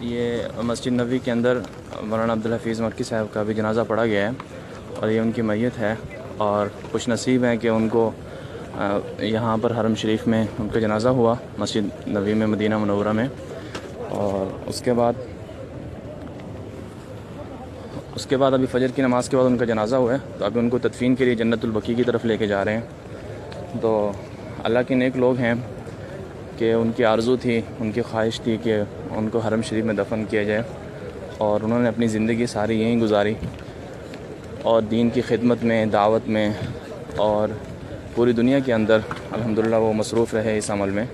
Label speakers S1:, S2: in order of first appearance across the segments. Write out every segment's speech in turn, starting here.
S1: یہ مسجد نبوی کے اندر مولانا عبدالحفیظ مکی صاحب کا بھی جنازہ پڑھا گیا ہے اور یہ ان کی میت ہے، اور خوش نصیب ہیں کہ ان کو یہاں پر حرم شریف میں ان کا جنازہ ہوا، مسجد نبوی میں مدینہ منورہ میں. اور اس کے بعد ابھی فجر کی نماز کے بعد ان کا جنازہ ہوا ہے، تو ابھی ان کو تدفین کے لیے جنت البقیع کی طرف لے کے جا رہے ہیں. تو اللہ کے نیک لوگ ہیں کہ ان کی آرزو تھی، ان کی خواہش تھی کہ ان کو حرم شریف میں دفن کیا جائے، اور انہوں نے اپنی زندگی ساری یہیں گزاری اور دین کی خدمت میں، دعوت میں، اور پوری دنیا کے اندر الحمدللہ وہ مصروف رہے اس عمل میں.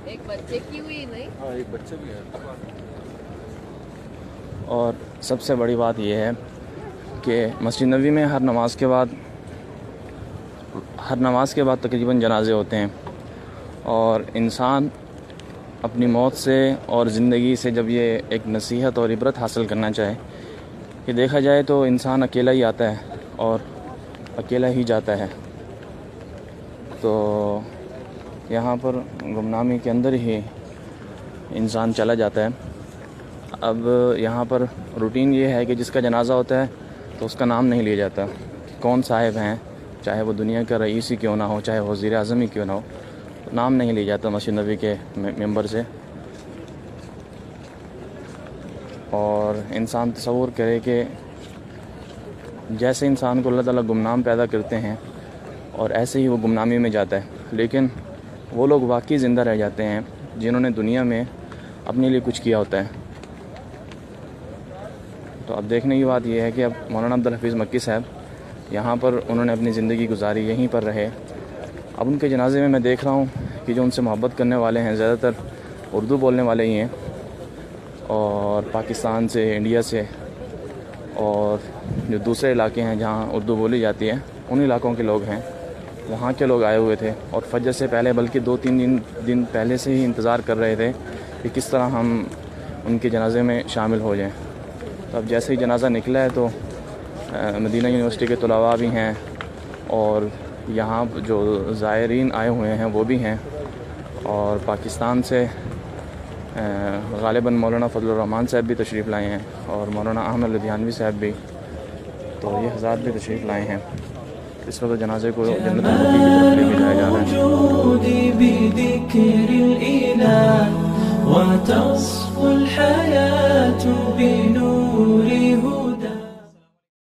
S2: ایک بچے کی ہوئی نہیں؟
S3: ہاں، ایک بچہ بھی ہے.
S1: اور سب سے بڑی بات یہ ہے کہ مسجد نبوی میں ہر نماز کے بعد تقریباً جنازے ہوتے ہیں، اور انسان اپنی موت سے اور زندگی سے جب یہ ایک نصیحت اور عبرت حاصل کرنا چاہے کہ دیکھا جائے تو انسان اکیلا ہی آتا ہے اور اکیلا ہی جاتا ہے. تو یہاں پر گمنامی کے اندر ہی انسان چلا جاتا ہے. اب یہاں پر روٹین یہ ہے کہ جس کا جنازہ ہوتا ہے تو اس کا نام نہیں لیا جاتا کہ کون صاحب ہیں، چاہے وہ دنیا کا رئیس ہی کیوں نہ ہو، چاہے وزیر اعظم ہی کیوں نہ ہو، نام نہیں لیا جاتا مسجد نبوی کے ممبر سے. اور انسان تصور کرے کہ جیسے انسان کو اللہ تعالیٰ گمنام پیدا کرتے ہیں اور ایسے ہی وہ گمنامی میں جاتا ہے، لیکن وہ لوگ واقعی زندہ رہ جاتے ہیں جنہوں نے دنیا میں اپنے لیے کچھ کیا ہوتا ہے. تو اب دیکھنے کی بات یہ ہے کہ اب مولانا عبدالحفیظ مکی صاحب یہاں پر انہوں نے اپنی زندگی گزاری، یہیں پر رہے. اب ان کے جنازے میں دیکھ رہا ہوں کہ جو ان سے محبت کرنے والے ہیں زیادہ تر اردو بولنے والے ہی ہیں، اور پاکستان سے، انڈیا سے، اور جو دوسرے علاقے ہیں جہاں اردو بولی جاتی ہے ان علاقوں کے لوگ ہیں، وہاں کے لوگ آئے ہوئے تھے، اور فجر سے پہلے بلکہ 2-3 دن پہلے سے ہی انتظار کر رہے تھے کہ کس طرح ہم ان کے جنازے میں شامل ہو جائیں. تو اب جیسے ہی جنازہ نکلا ہے تو مدینہ یونیورسٹی کے طلباء بھی ہیں، اور یہاں جو زائرین آئے ہوئے ہیں وہ بھی ہیں، اور پاکستان سے غالباً مولانا فضل الرحمان صاحب بھی تشریف لائے ہیں، اور مولانا احمد لدھیانوی صاحب بھی. تو یہ حضرات بھی تشریف لائے ہیں. اس وقت جنازے کو جنت البقیع کی طرف لے کے جایا جا رہا ہے.
S4: وتصفو الحياة بنور